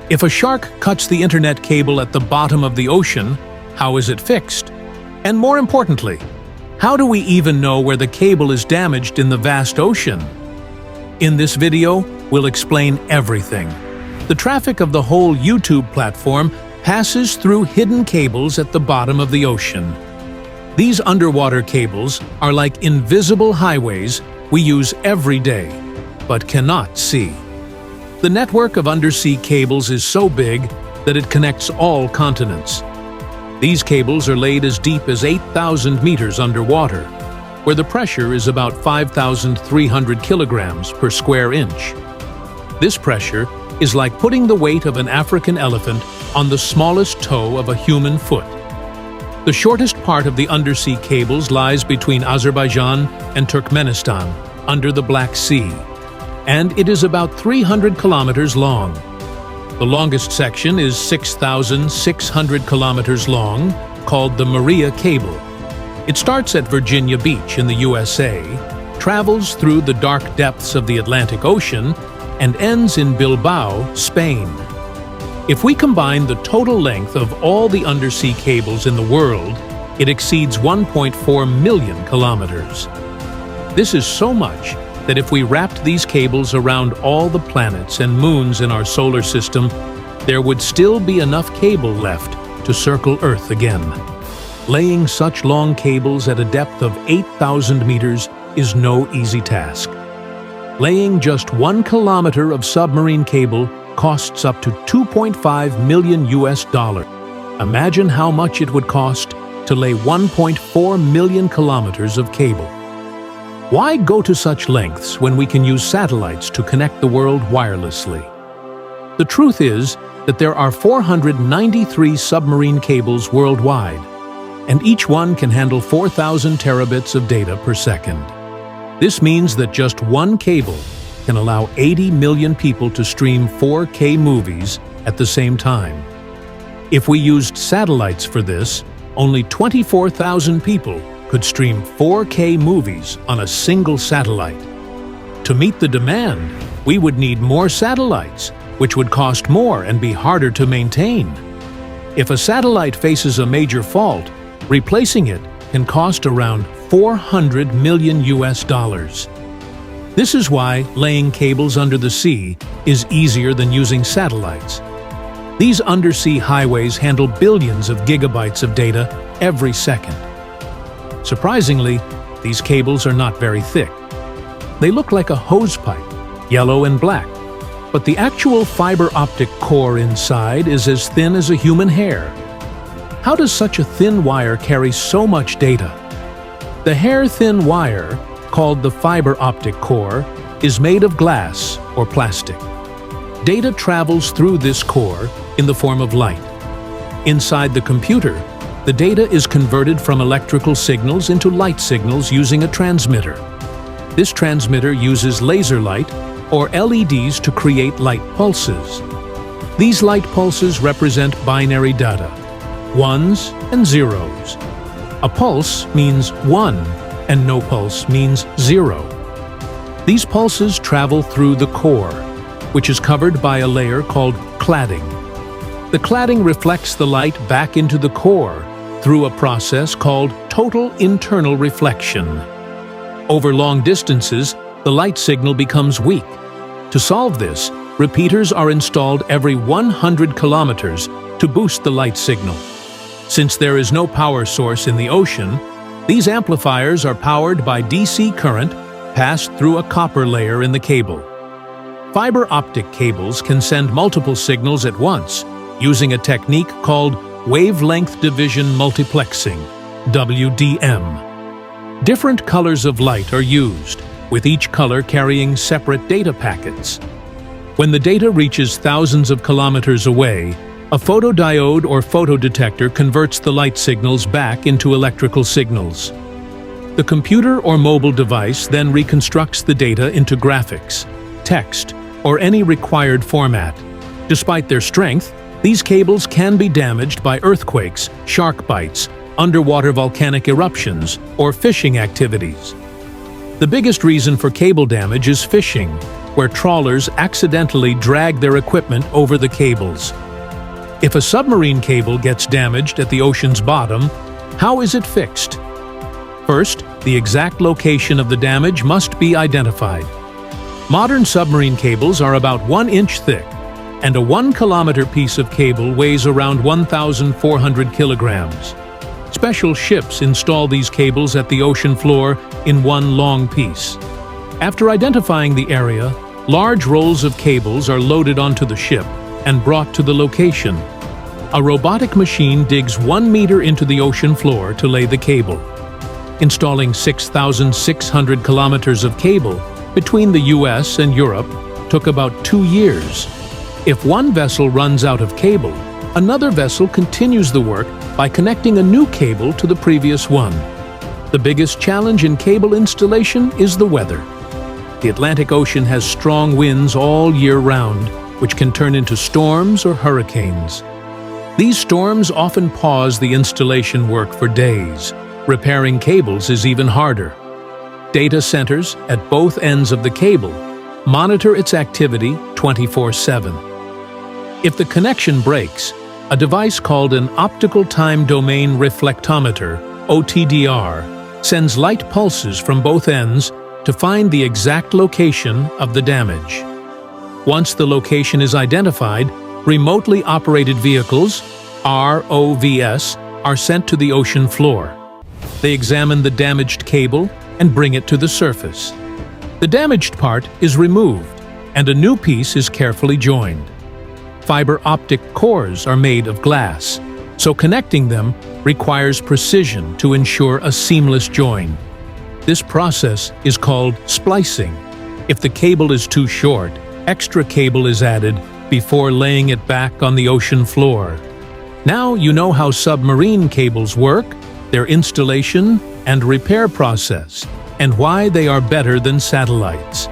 If a shark cuts the internet cable at the bottom of the ocean, how is it fixed? And more importantly, how do we even know where the cable is damaged in the vast ocean? In this video, we'll explain everything. The traffic of the whole YouTube platform passes through hidden cables at the bottom of the ocean. These underwater cables are like invisible highways we use every day, but cannot see. The network of undersea cables is so big that it connects all continents. These cables are laid as deep as 8,000 meters underwater, where the pressure is about 5,300 kilograms per square inch. This pressure is like putting the weight of an African elephant on the smallest toe of a human foot. The shortest part of the undersea cables lies between Azerbaijan and Turkmenistan, under the Black Sea, and it is about 300 kilometers long. The longest section is 6,600 kilometers long, called the Maria Cable. It starts at Virginia Beach in the USA, travels through the dark depths of the Atlantic Ocean, and ends in Bilbao, Spain. If we combine the total length of all the undersea cables in the world, it exceeds 1.4 million kilometers. This is so much that if we wrapped these cables around all the planets and moons in our solar system, there would still be enough cable left to circle Earth again. Laying such long cables at a depth of 8,000 meters is no easy task. Laying just 1 kilometer of submarine cable costs up to $2.5 million. Imagine how much it would cost to lay 1.4 million kilometers of cable. Why go to such lengths when we can use satellites to connect the world wirelessly? The truth is that there are 493 submarine cables worldwide, and each one can handle 4,000 terabits of data per second. This means that just one cable can allow 80 million people to stream 4K movies at the same time. If we used satellites for this, only 24,000 people could stream 4K movies on a single satellite. To meet the demand, we would need more satellites, which would cost more and be harder to maintain. If a satellite faces a major fault, replacing it can cost around $400 million. This is why laying cables under the sea is easier than using satellites. These undersea highways handle billions of gigabytes of data every second. Surprisingly, these cables are not very thick. They look like a hose pipe, yellow and black, but the actual fiber optic core inside is as thin as a human hair. How does such a thin wire carry so much data? The hair-thin wire, called the fiber optic core, is made of glass or plastic. Data travels through this core in the form of light. Inside the computer, the data is converted from electrical signals into light signals using a transmitter. This transmitter uses laser light or LEDs to create light pulses. These light pulses represent binary data, ones and zeros. A pulse means 1 and no pulse means 0. These pulses travel through the core, which is covered by a layer called cladding. The cladding reflects the light back into the core through a process called total internal reflection. Over long distances, the light signal becomes weak. To solve this, repeaters are installed every 100 kilometers to boost the light signal. Since there is no power source in the ocean, these amplifiers are powered by DC current passed through a copper layer in the cable. Fiber optic cables can send multiple signals at once using a technique called wavelength division multiplexing, WDM. Different colors of light are used, with each color carrying separate data packets. When the data reaches thousands of kilometers away, a photodiode or photodetector converts the light signals back into electrical signals. The computer or mobile device then reconstructs the data into graphics, text, or any required format. Despite their strength, these cables can be damaged by earthquakes, shark bites, underwater volcanic eruptions, or fishing activities. The biggest reason for cable damage is fishing, where trawlers accidentally drag their equipment over the cables. If a submarine cable gets damaged at the ocean's bottom, how is it fixed? First, the exact location of the damage must be identified. Modern submarine cables are about 1 inch thick, and a 1 kilometer piece of cable weighs around 1,400 kilograms. Special ships install these cables at the ocean floor in one long piece. After identifying the area, large rolls of cables are loaded onto the ship and brought to the location. A robotic machine digs 1 meter into the ocean floor to lay the cable. Installing 6,600 kilometers of cable between the US and Europe took about 2 years. If one vessel runs out of cable, another vessel continues the work by connecting a new cable to the previous one. The biggest challenge in cable installation is the weather. The Atlantic Ocean has strong winds all year round, which can turn into storms or hurricanes. These storms often pause the installation work for days. Repairing cables is even harder. Data centers at both ends of the cable monitor its activity 24/7. If the connection breaks, a device called an Optical Time Domain Reflectometer, OTDR, sends light pulses from both ends to find the exact location of the damage. Once the location is identified, remotely operated vehicles, ROVs, are sent to the ocean floor. They examine the damaged cable and bring it to the surface. The damaged part is removed, and a new piece is carefully joined. Fiber optic cores are made of glass, so connecting them requires precision to ensure a seamless join. This process is called splicing. If the cable is too short, extra cable is added before laying it back on the ocean floor. Now you know how submarine cables work, their installation and repair process, and why they are better than satellites.